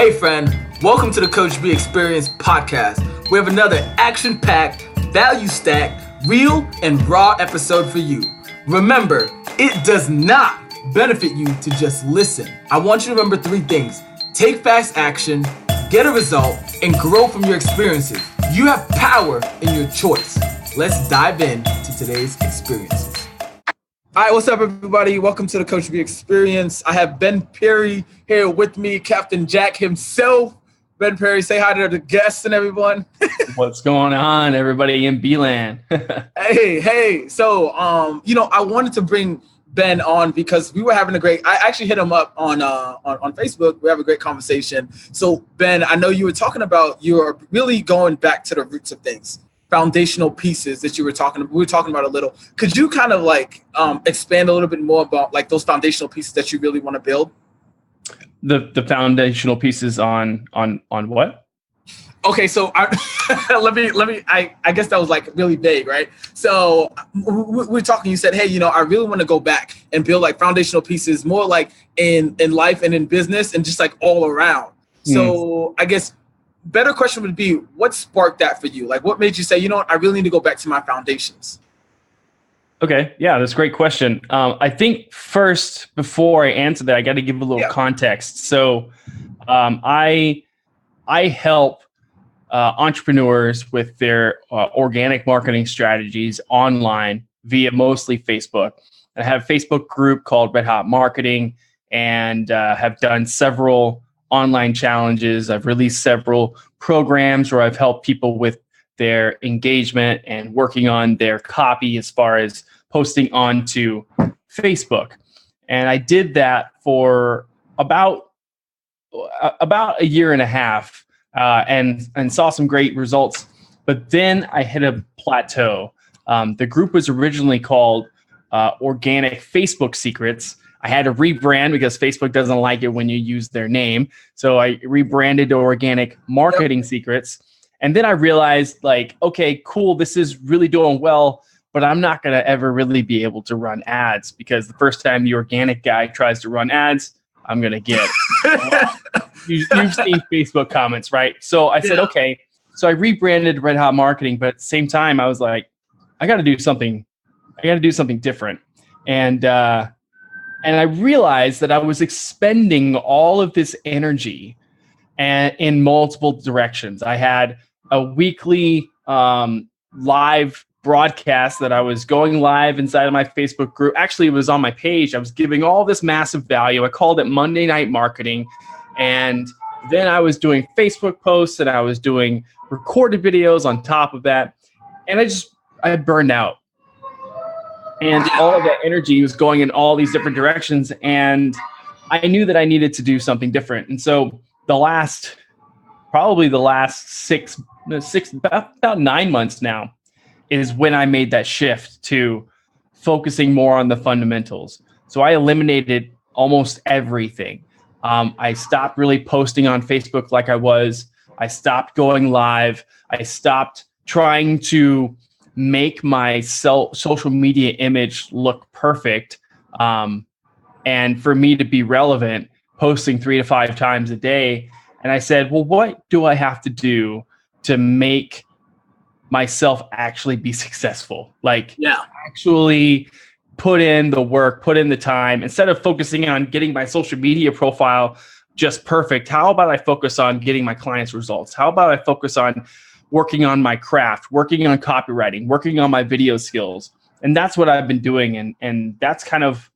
Hey friend, welcome to the Coach B Experience podcast. We have another action-packed, value-stacked, real and raw episode for you. Remember, it does not benefit you to just listen. I want you to remember 3 things. Take fast action, get a result, and grow from your experiences. You have power in your choice. Let's dive into today's experiences. All right, what's up, everybody? Welcome to the Coach B Experience. I have Ben Perry here with me, Captain Jack himself. Ben Perry, say hi to the guests and everyone. What's going on, everybody in B-Land? Hey. So, I wanted to bring Ben on because we were having I actually hit him up on Facebook. We have a great conversation. So, Ben, I know you were talking about you're really going back to the roots of things. Foundational pieces that we were talking about a little. Could you kind of expand a little bit more about like those foundational pieces that you really want to build? The foundational pieces on what? Okay, so I guess that was like really vague, right? So we're talking, you said, hey, I really want to go back and build like foundational pieces more like in life and in business and just like all around. So I guess better question would be, what sparked that for you? Like, what made you say, you know what, I really need to go back to my foundations? Okay, yeah, that's a great question. I think first, before I answer that, I got to give a little context. So I help entrepreneurs with their organic marketing strategies online via mostly Facebook. I have a Facebook group called Red Hot Marketing and have done several online challenges. I've released several programs where I've helped people with their engagement and working on their copy as far as posting onto Facebook. And I did that for about a year and a half and saw some great results. But then I hit a plateau. The group was originally called Organic Facebook Secrets. I had to rebrand because Facebook doesn't like it when you use their name. So I rebranded to Organic Marketing Secrets. And then I realized okay, cool, this is really doing well, but I'm not going to ever really be able to run ads because the first time the organic guy tries to run ads, I'm going to get you've seen Facebook comments, right? So I said, okay. So I rebranded Red Hot Marketing, but at the same time, I was like, I got to do something different. And I realized that I was expending all of this energy in multiple directions. I had a weekly live broadcast that I was going live inside of my Facebook group. Actually, it was on my page. I was giving all this massive value. I called it Monday Night Marketing. And then I was doing Facebook posts and I was doing recorded videos on top of that. And I burned out. And all of that energy was going in all these different directions. And I knew that I needed to do something different. And so probably the last about 9 months now is when I made that shift to focusing more on the fundamentals. So I eliminated almost everything. I stopped really posting on Facebook like I was. I stopped going live. I stopped trying to make my social media image look perfect. And for me to be relevant, posting 3 to 5 times a day. And I said, well, what do I have to do to make myself actually be successful? Actually put in the work, put in the time. Instead of focusing on getting my social media profile just perfect, how about I focus on getting my clients results? How about I focus on working on my craft, working on copywriting, working on my video skills? And that's what I've been doing. And that's kind of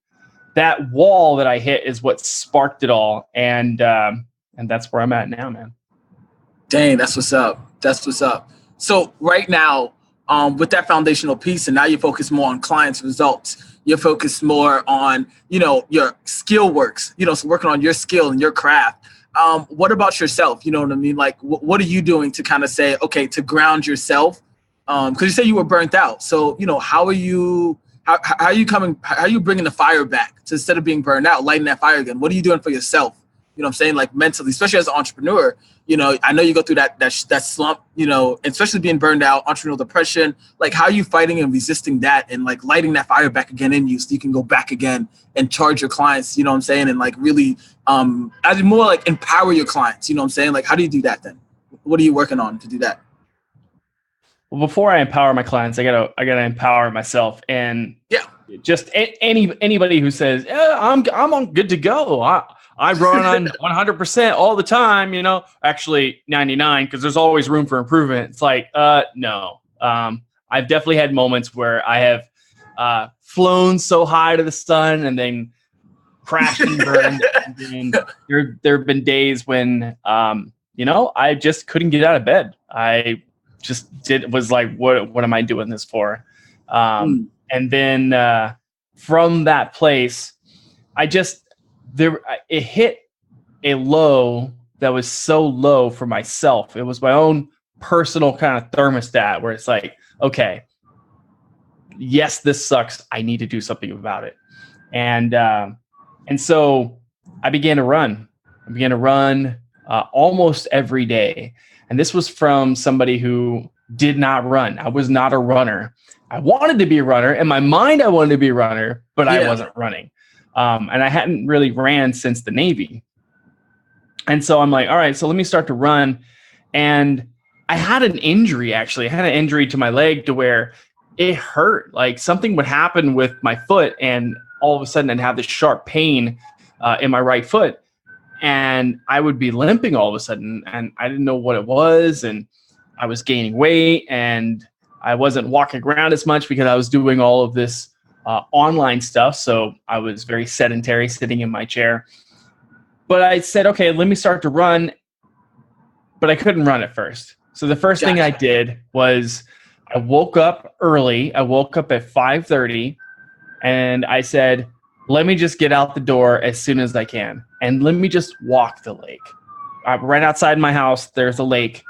that wall that I hit is what sparked it all. And that's where I'm at now, man. Dang, that's what's up. So right now, with that foundational piece, and now you focus more on clients' results. You're focused more on, your skill works, so working on your skill and your craft. What about yourself? You know what I mean? Like, what are you doing to kind of say, okay, to ground yourself? Because you say you were burnt out. So, how are you bringing the fire back to, instead of being burned out, lighting that fire again? What are you doing for yourself You know what I'm saying? Like mentally, especially as an entrepreneur, you know, I know you go through that slump, you know, especially being burned out, entrepreneurial depression. Like, how are you fighting and resisting that and like lighting that fire back again in you so you can go back again and charge your clients, you know what I'm saying? And like really, as more like empower your clients, you know what I'm saying? Like, how do you do that then? What are you working on to do that? Well, before I empower my clients, I gotta empower myself. And just anybody who says, yeah, I'm on good to go. I run on 100% all the time, you know, actually 99, because there's always room for improvement. It's like, no. I've definitely had moments where I have flown so high to the sun and then crashed and burned. And there have been days when, you know, I just couldn't get out of bed. I just was like, what am I doing this for? And then from that place, it hit a low that was so low for myself. It was my own personal kind of thermostat where it's like, okay, yes, this sucks. I need to do something about it. And so I began to run. Almost every day. And this was from somebody who did not run. I was not a runner. I wanted to be a runner. In my mind, I wanted to be a runner, but I wasn't running. And I hadn't really ran since the Navy. And so I'm like, all right, so let me start to run. And I had an injury, actually. I had an injury to my leg to where it hurt. Like something would happen with my foot, and all of a sudden I'd have this sharp pain in my right foot. And I would be limping all of a sudden, and I didn't know what it was. And I was gaining weight, and I wasn't walking around as much because I was doing all of this online stuff. So I was very sedentary, sitting in my chair. But I said, okay, let me start to run. But I couldn't run at first. So the first thing I did was I woke up early. I woke up at 5:30, and I said, let me just get out the door as soon as I can. And let me just walk the lake. Right outside my house, there's a lake.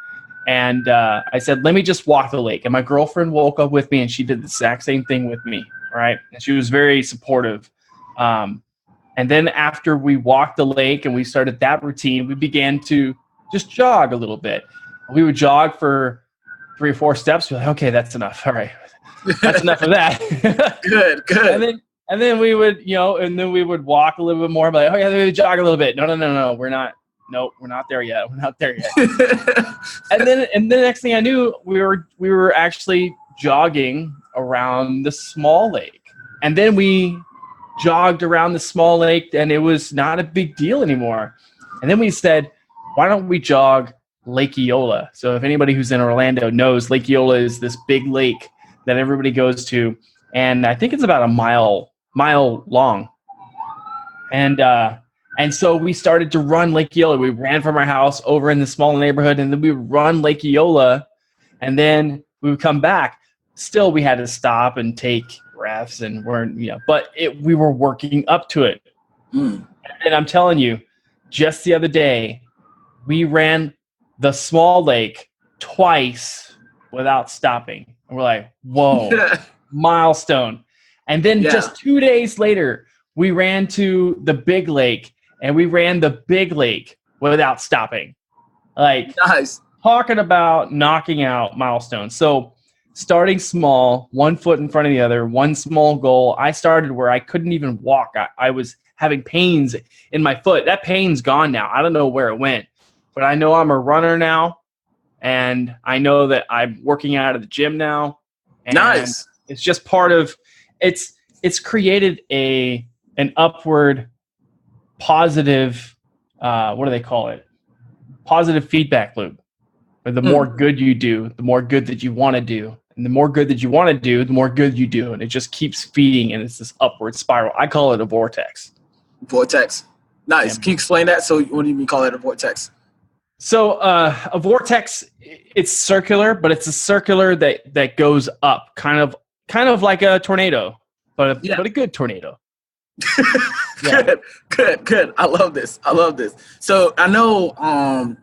And I said, let me just walk the lake. And my girlfriend woke up with me, and she did the exact same thing with me. Right. And she was very supportive. And then after we walked the lake and we started that routine, we began to just jog a little bit. We would jog for 3 or 4 steps. We're like, okay, that's enough. All right. That's enough of that. Good. And then we would, we would walk a little bit more. Like, oh yeah, we would jog a little bit. No, we're not. Nope, we're not there yet. And then the next thing I knew, we were actually jogging around the small lake. And then we jogged around the small lake, and it was not a big deal anymore. And then we said, why don't we jog Lake Eola? So if anybody who's in Orlando knows, Lake Eola is this big lake that everybody goes to. And I think it's about a mile long. And so we started to run Lake Eola. We ran from our house over in the small neighborhood, and then we would run Lake Eola, and then we would come back. Still, we had to stop and take breaths, and we were working up to it. And I'm telling you, just the other day, we ran the small lake twice without stopping. And we're like, whoa, milestone. And then just 2 days later, we ran to the big lake, and we ran the big lake without stopping. Like, nice. Talking about knocking out milestones. So starting small, 1 foot in front of the other, one small goal. I started where I couldn't even walk. I was having pains in my foot. That pain's gone now. I don't know where it went, but I know I'm a runner now, and I know that I'm working out at the gym now. And nice. It's just part of it's created an upward positive, what do they call it? Positive feedback loop. Where the more good you do, the more good that you want to do. And the more good that you want to do, the more good you do. And it just keeps feeding, and it's this upward spiral. I call it a vortex. Vortex. Nice. Yeah. Can you explain that? So what do you mean call it a vortex? So a vortex, it's circular, but it's a circular that goes up, kind of like a tornado, but a good tornado. Good. I love this. So I know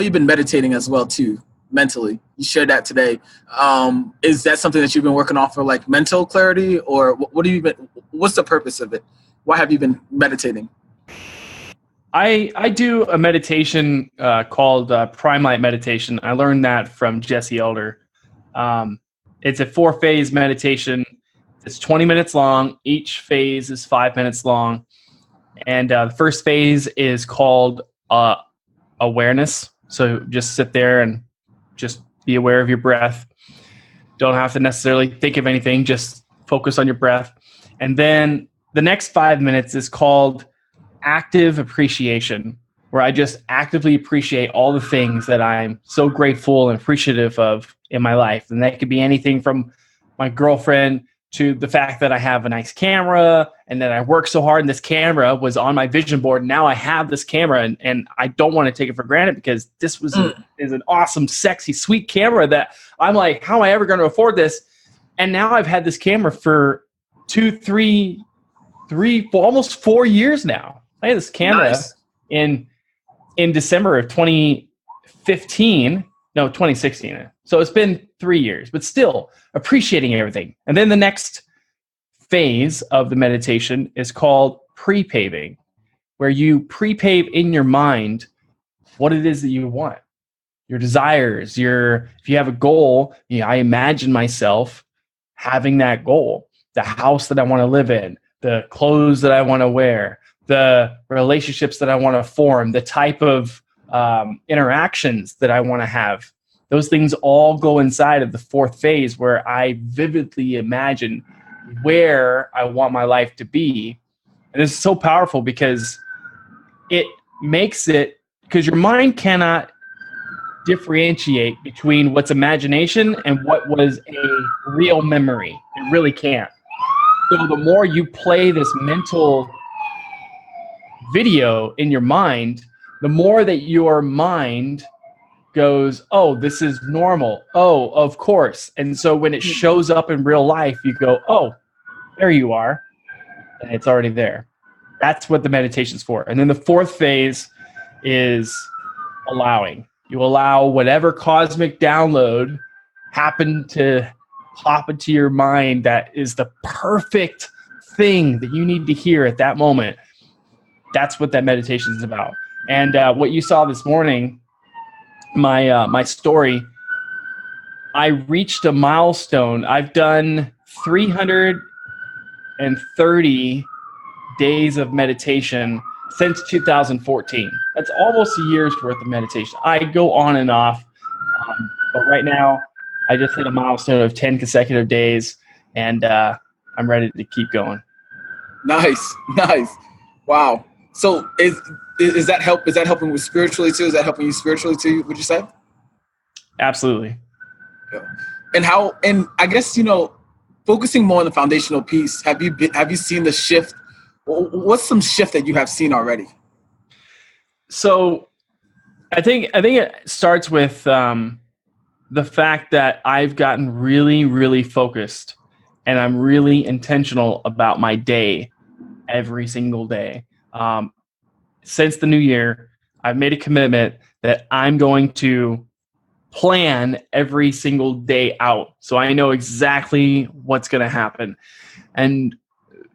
you've been meditating as well too, mentally. You shared that today. Is that something that you've been working on for like mental clarity, or what's the purpose of it? Why have you been meditating? I do a meditation called Prime Light Meditation. I learned that from Jesse Elder. It's a 4-phase meditation. It's 20 minutes long. Each phase is 5 minutes long. And the first phase is called awareness. So just sit there and just be aware of your breath. Don't have to necessarily think of anything. Just focus on your breath. And then the next 5 minutes is called active appreciation, where I just actively appreciate all the things that I'm so grateful and appreciative of in my life. And that could be anything from my girlfriend to the fact that I have a nice camera and that I worked so hard and this camera was on my vision board. Now I have this camera and I don't want to take it for granted because this is an awesome, sexy, sweet camera that I'm like, how am I ever going to afford this? And now I've had this camera for 2, 3, almost 4 years now. I had this camera in December of 2016. So it's been 3 years, but still appreciating everything. And then the next phase of the meditation is called pre-paving, where you pre-pave in your mind what it is that you want, your desires, if you have a goal, I imagine myself having that goal, the house that I want to live in, the clothes that I want to wear, the relationships that I want to form, the type of interactions that I want to have. Those things all go inside of the 4th phase where I vividly imagine where I want my life to be. And it's so powerful because it makes it, because your mind cannot differentiate between what's imagination and what was a real memory. It really can't. So the more you play this mental video in your mind, the more that your mind goes, oh, this is normal. Oh, of course. And so when it shows up in real life, you go, oh, there you are. And it's already there. That's what the meditation's for. And then the 4th phase is allowing. You allow whatever cosmic download happened to pop into your mind that is the perfect thing that you need to hear at that moment. That's what that meditation is about. And what you saw this morning, my story, I reached a milestone. I've done 330 days of meditation since 2014. That's almost a year's worth of meditation. I go on and off, but right now I just hit a milestone of 10 consecutive days, and I'm ready to keep going. Nice. Wow. So is that help? Is that helping with spiritually too? Is that helping you spiritually too? Would you say? Absolutely. Yeah. And I guess, focusing more on the foundational piece, have you seen the shift? What's some shift that you have seen already? So I think it starts with the fact that I've gotten really, really focused and I'm really intentional about my day every single day. Since the new year, I've made a commitment that I'm going to plan every single day out so I know exactly what's going to happen. And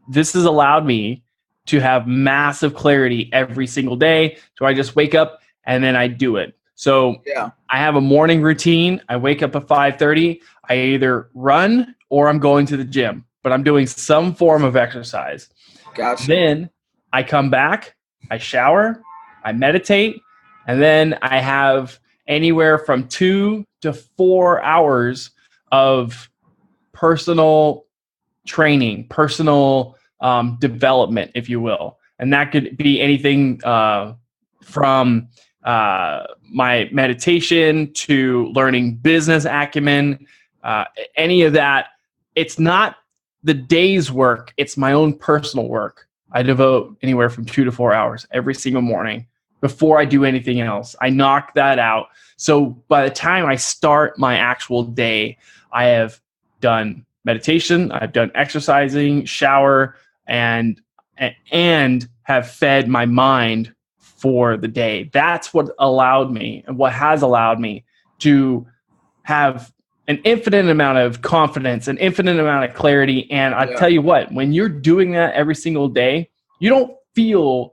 this has allowed me to have massive clarity every single day. So I just wake up and then I do it. So I have a morning routine. I wake up at 5:30. I either run or I'm going to the gym, but I'm doing some form of exercise. Gotcha. Then I come back, I shower, I meditate, and then I have anywhere from 2 to 4 hours of personal training, personal development, if you will. And that could be anything from my meditation to learning business acumen, any of that. It's not the day's work, it's my own personal work. I devote anywhere from 2 to 4 hours every single morning before I do anything else. I knock that out. So by the time I start my actual day, I have done meditation, I've done exercising, shower, and have fed my mind for the day. That's what allowed me and what has allowed me to have an infinite amount of confidence, an infinite amount of clarity. And I tell you what, when you're doing that every single day, you don't feel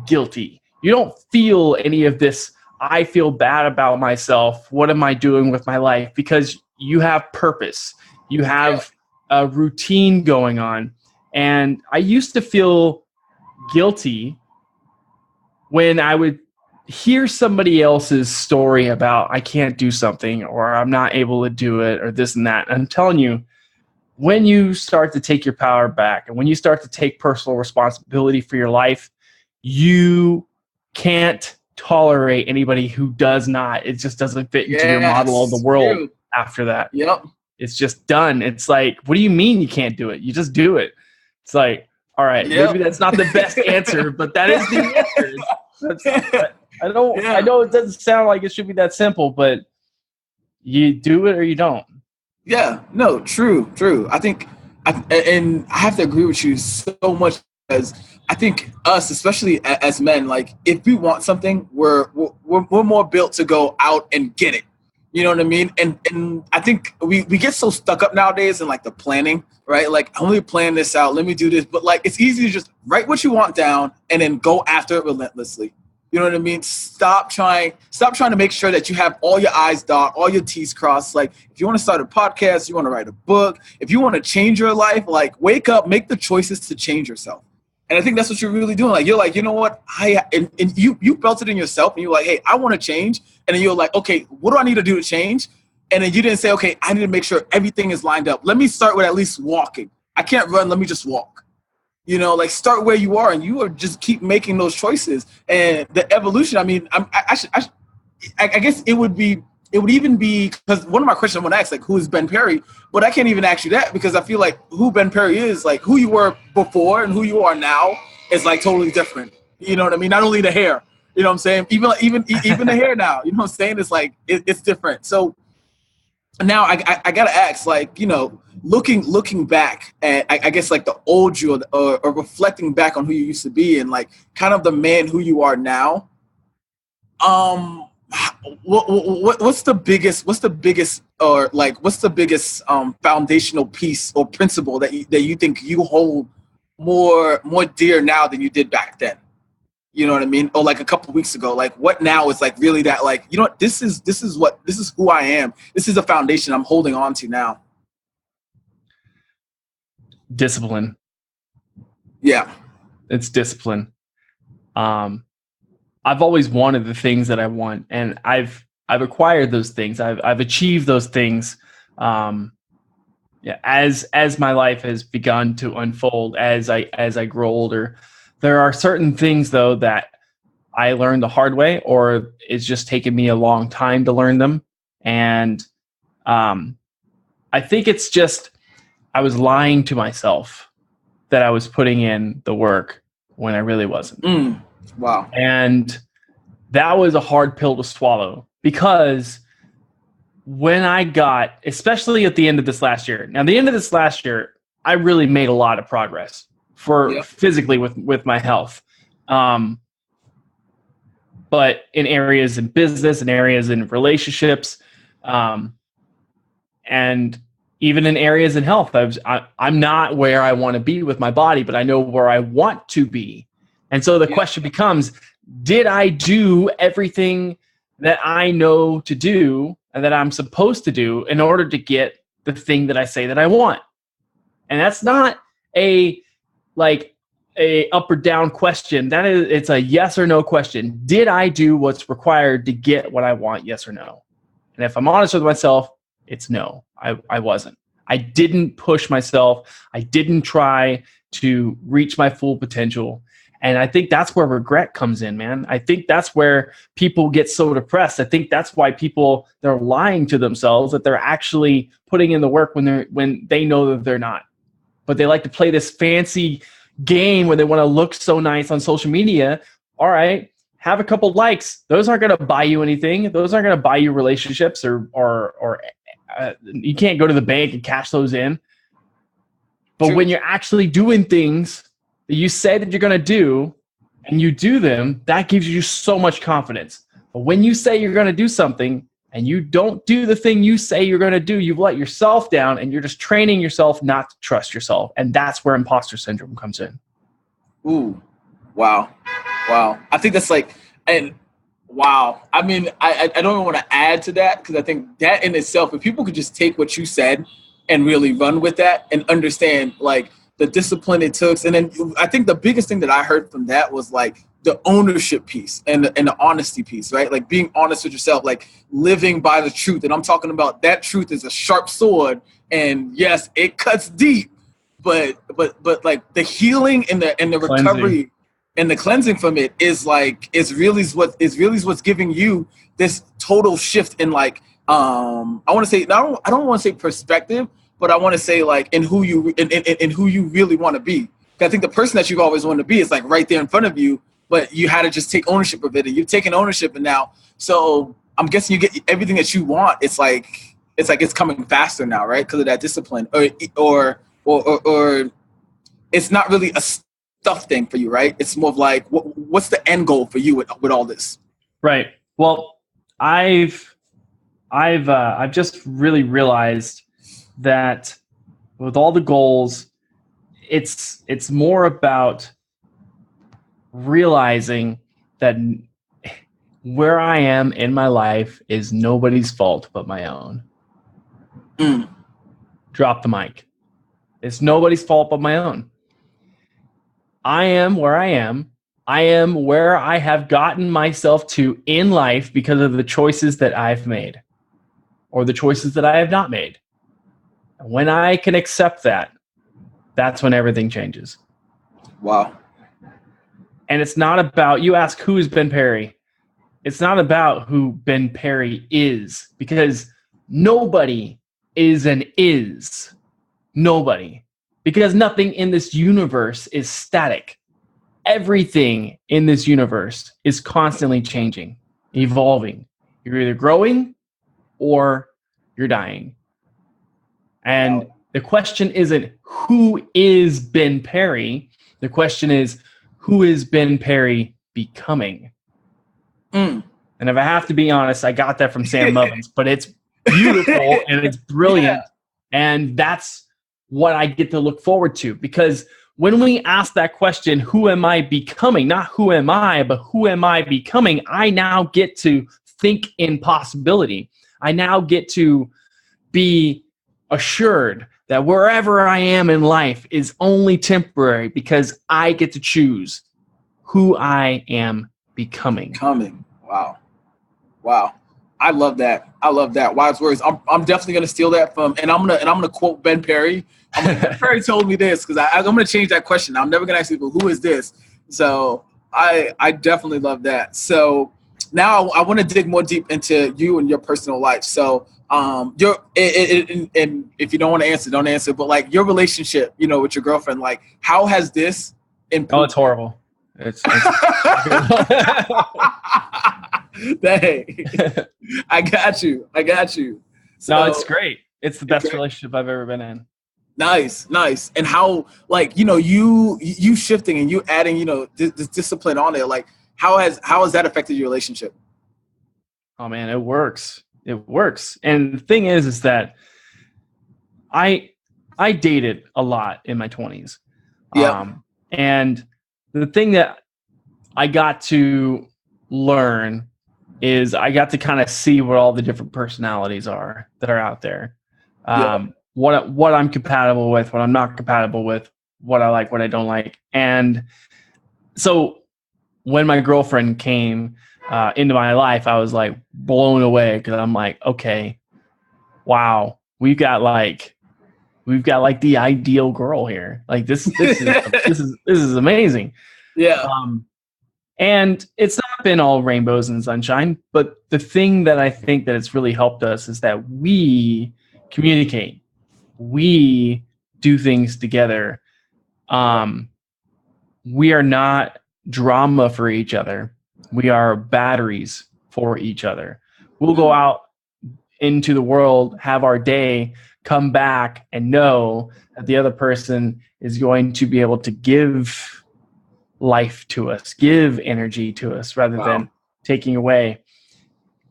guilty. You don't feel any of this, I feel bad about myself. What am I doing with my life? Because you have purpose. You have a routine going on. And I used to feel guilty when I would hear somebody else's story about I can't do something or I'm not able to do it or this and that. And I'm telling you, when you start to take your power back and when you start to take personal responsibility for your life, you can't tolerate anybody who does not. It just doesn't fit into your model of the world after that. Yep. It's just done. It's like, what do you mean you can't do it? You just do it. It's like, all right, maybe that's not the best answer, but that is the answer. I know it doesn't sound like it should be that simple, but you do it or you don't. Yeah, no, true. I think, and I have to agree with you so much because I think us, especially as men, like if we want something, we're more built to go out and get it. You know what I mean? And I think we get so stuck up nowadays in like the planning, right? Like, I'm going to plan this out. Let me do this. But like, it's easy to just write what you want down and then go after it relentlessly. You know what I mean? Stop trying to make sure that you have all your I's dotted, all your T's crossed. Like, if you want to start a podcast, you want to write a book, if you want to change your life, like, wake up, make the choices to change yourself. And I think that's what you're really doing. Like, you're like, you know what? And you felt it in yourself, and you're like, hey, I want to change. And then you're like, okay, what do I need to do to change? And then you didn't say, okay, I need to make sure everything is lined up. Let me start with at least walking. I can't run. Let me just walk. You know, like, start where you are, and you are just keep making those choices. And the evolution, I mean, I guess it would even be, because one of my questions I want to ask, like, who is Ben Perry? But I can't even ask you that because I feel like who Ben Perry is, like, who you were before and who you are now is, like, totally different. You know what I mean? Not only the hair, you know what I'm saying? Even the hair now, you know what I'm saying? It's like, it's different. So now I got to ask, like, you know, looking back at, I guess, like the old you or reflecting back on who you used to be and like kind of the man who you are now. What's the biggest foundational piece or principle that you think you hold more dear now than you did back then? You know what I mean? Or like a couple of weeks ago, like what now is like really that, like, you know what, this is who I am. This is a foundation I'm holding on to now. Discipline. Yeah. It's discipline. I've always wanted the things that I want, and I've acquired those things. I've achieved those things. As my life has begun to unfold, as I grow older, there are certain things though that I learned the hard way, or it's just taken me a long time to learn them. And I think it's just I was lying to myself that I was putting in the work when I really wasn't. Wow. And that was a hard pill to swallow, because when I got, especially at the end of this last year, I really made a lot of progress physically with my health. But in areas in business and areas in relationships, and even in areas in health, I'm not where I want to be with my body, but I know where I want to be. And so the question becomes, did I do everything that I know to do and that I'm supposed to do in order to get the thing that I say that I want? And that's not a up or down question. It's a yes or no question. Did I do what's required to get what I want? Yes or no? And if I'm honest with myself, it's no. I wasn't. I didn't push myself. I didn't try to reach my full potential. And I think that's where regret comes in, man. I think that's where people get so depressed. I think that's why they're lying to themselves, that they're actually putting in the work when they know that they're not. But they like to play this fancy game where they want to look so nice on social media. All right, have a couple likes. Those aren't going to buy you anything. Those aren't going to buy you relationships or you can't go to the bank and cash those in. But when you're actually doing things that you say that you're going to do and you do them, that gives you so much confidence. But when you say you're going to do something and you don't do the thing you say you're going to do, you've let yourself down, and you're just training yourself not to trust yourself. And that's where imposter syndrome comes in. Ooh, wow. Wow. I think that's like, and wow. I mean, I don't even want to add to that because I think that in itself, if people could just take what you said and really run with that and understand like the discipline it took. And then I think the biggest thing that I heard from that was like the ownership piece and the honesty piece, right? Like being honest with yourself, like living by the truth. And I'm talking about that truth is a sharp sword. And yes, it cuts deep, but like the healing and the Cleansing. recovery and the cleansing from it is what's giving you this total shift in like I want to say I don't want to say perspective, but I want to say like in who you really want to be. I think the person that you've always wanted to be is like right there in front of you, but you had to just take ownership of it, and you've taken ownership, and now so I'm guessing you get everything that you want. It's coming faster now, right? Because of that discipline, or it's not really a stuff thing for you, right? It's more of like, what's the end goal for you with all this? Right. Well, I've just really realized that with all the goals, it's more about realizing that where I am in my life is nobody's fault but my own. Drop the mic. It's nobody's fault but my own. I am where I am. I am where I have gotten myself to in life because of the choices that I've made or the choices that I have not made. And when I can accept that, that's when everything changes. Wow. And it's not about, you ask who is Ben Perry. It's not about who Ben Perry is, because nobody is an is. Nobody. Because nothing in this universe is static. Everything in this universe is constantly changing, evolving. You're either growing or you're dying. And the question isn't who is Ben Perry? The question is, who is Ben Perry becoming? And if I have to be honest, I got that from Sam Mullins, but it's beautiful and it's brilliant. Yeah. And that's what I get to look forward to, because when we ask that question, who am I becoming? Not who am I, but who am I becoming? I now get to think in possibility. I now get to be assured that wherever I am in life is only temporary, because I get to choose who I am becoming. Wow. I love that. Wise words. I'm definitely gonna steal that from, and I'm gonna quote Ben Perry. Ben Perry told me this, because I'm gonna change that question. I'm never gonna ask people who is this. So I definitely love that. So now I want to dig more deep into you and your personal life. So and if you don't want to answer, don't answer. But like your relationship, with your girlfriend, like how has this improved? Oh, it's horrible. It's Dang. I got you. So, no, it's great. It's the best relationship I've ever been in. Nice. And how, like, you shifting and you adding, this discipline on there, like how has that affected your relationship? Oh man, it works. And the thing is that I dated a lot in my 20s. Yeah. And the thing that I got to learn is I got to kind of see what all the different personalities are that are out there. What I'm compatible with, what I'm not compatible with, what I like, what I don't like. And so when my girlfriend came into my life, I was like blown away, because I'm like, okay, wow, we've got like the ideal girl here. Like this is amazing. Yeah. And it's not been all rainbows and sunshine, but the thing that I think that it's really helped us is that we communicate. We do things together. We are not drama for each other. We are batteries for each other. We'll go out into the world, have our day, come back, and know that the other person is going to be able to give life to us, give energy to us, rather than taking away.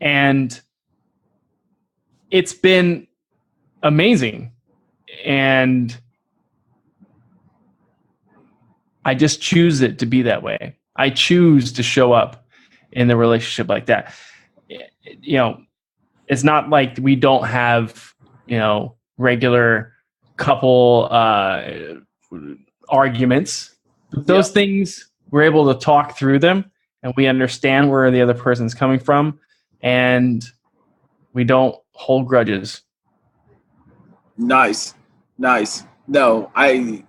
And it's been amazing. And I just choose it to be that way. I choose to show up in the relationship like that. You know, it's not like we don't have, regular couple arguments. But those things, we're able to talk through them, and we understand where the other person's coming from, and we don't hold grudges. Nice. No, I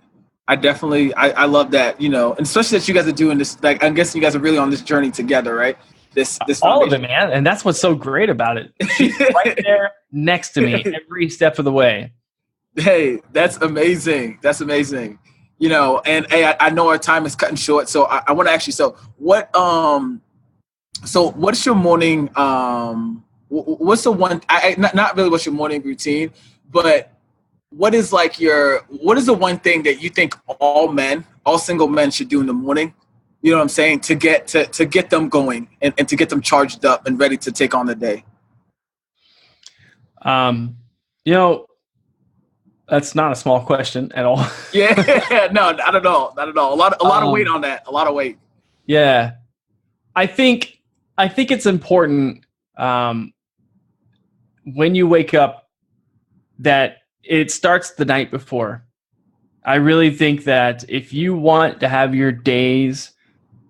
definitely, I love that, and especially that you guys are doing this, like, I'm guessing you guys are really on this journey together, right? This all of it, man. And that's what's so great about it. She's right there next to me every step of the way. Hey, that's amazing. And hey, I know our time is cutting short, so I want to ask you, so what's your morning, what's the one, not really what's your morning routine, but what is the one thing that you think all single men should do in the morning? You know what I'm saying? To get them going and to get them charged up and ready to take on the day. That's not a small question at all. Yeah, no, not at all. A lot of weight on that. A lot of weight. Yeah, I think it's important when you wake up that it starts the night before. I really think that if you want to have your days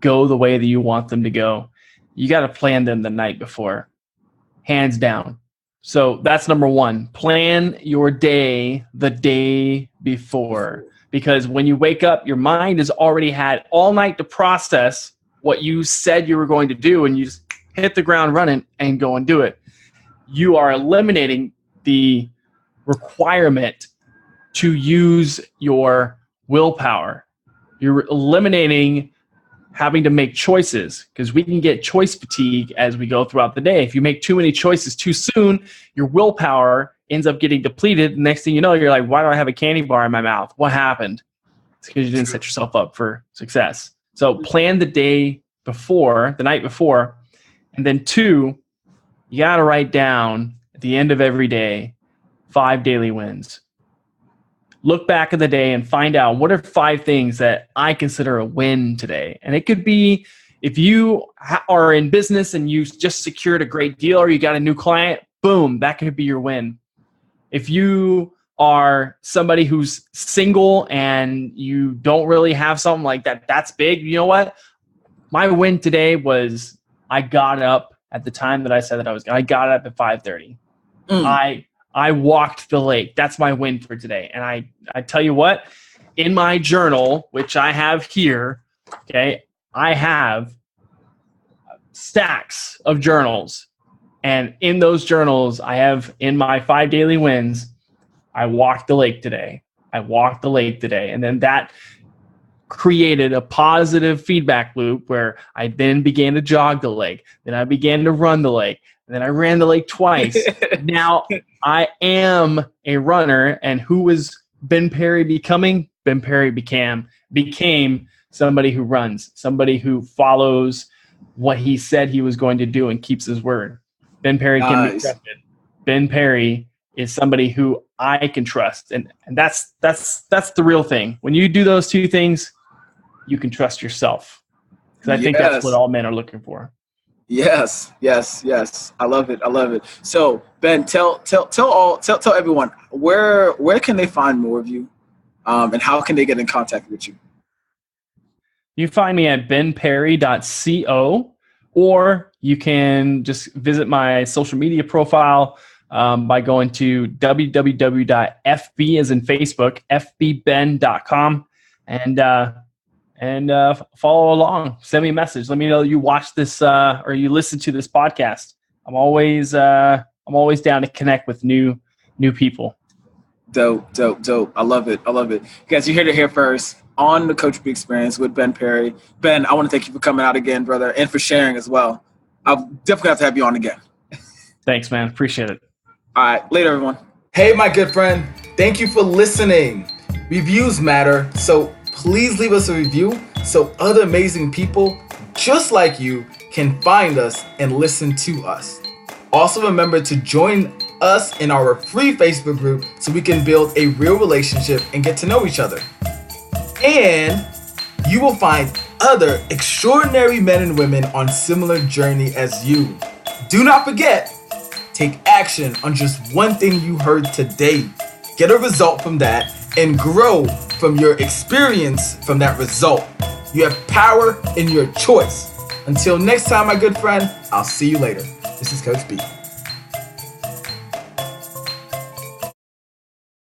go the way that you want them to go, you got to plan them the night before, hands down. So that's number one. Plan your day the day before, because when you wake up, your mind has already had all night to process what you said you were going to do, and you just hit the ground running and go and do it. You are eliminating the requirement to use your willpower. You're eliminating having to make choices, because we can get choice fatigue as we go throughout the day. If you make too many choices too soon, your willpower ends up getting depleted. Next thing you know, you're like, why do I have a candy bar in my mouth? What happened? It's because you didn't set yourself up for success. So plan the day before, the night before. And then 2, you got to write down at the end of every day 5 daily wins. Look back at the day and find out, what are 5 things that I consider a win today? And it could be, if you are in business and you just secured a great deal or you got a new client, boom, that could be your win. If you are somebody who's single and you don't really have something like that, that's big. You know what? My win today was I got up at the time that I said that I got up at 5:30. I walked the lake. That's my win for today. And I tell you what, in my journal, which I have here, okay, I have stacks of journals. And in those journals, I have, in my 5 daily wins, I walked the lake today. And then that created a positive feedback loop where I then began to jog the lake. Then I began to run the lake. And then I ran the lake twice. Now I am a runner. And who was Ben Perry becoming? Ben Perry became somebody who runs, somebody who follows what he said he was going to do and keeps his word. Ben Perry can be trusted. Ben Perry is somebody who I can trust. And that's the real thing. When you do those 2 things, you can trust yourself. Because I think that's what all men are looking for. Yes. I love it. So Ben, tell everyone, where can they find more of you, and how can they get in contact with you? You find me at benperry.co, or you can just visit my social media profile by going to www.fb as in Facebook, fbben.com, and follow along. Send me a message. Let me know you watch this or you listen to this podcast. I'm always down to connect with new people. Dope. I love it. Guys, you heard it here first on the Coach B Experience with Ben Perry. Ben, I want to thank you for coming out again, brother, and for sharing as well. I'll definitely have to have you on again. Thanks, man. Appreciate it. All right. Later, everyone. Hey, my good friend. Thank you for listening. Reviews matter, so please leave us a review so other amazing people just like you can find us and listen to us. Also, remember to join us in our free Facebook group so we can build a real relationship and get to know each other. And you will find other extraordinary men and women on similar journey as you. Do not forget, take action on just one thing you heard today. Get a result from that and grow from your experience from that result. You have power in your choice. Until next time, my good friend, I'll see you later. This is Coach B.